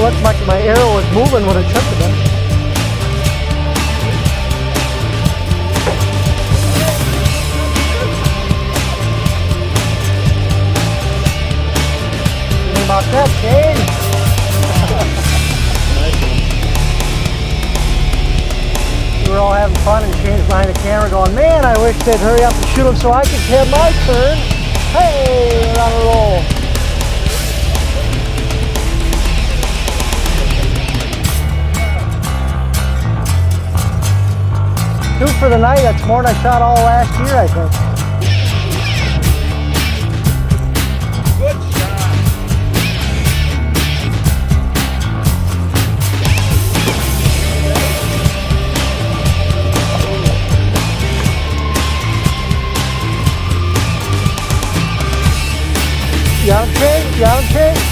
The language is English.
looked like my arrow was moving when it should have been. Think about that, Shane. We were all having fun and Shane's behind the camera going, man, I wish they'd hurry up and shoot him so I could have my turn. Hey, we're on a roll. Two for the night, that's more than I shot all last year, I think. Good shot. You got him, Shane? You got him, Shane?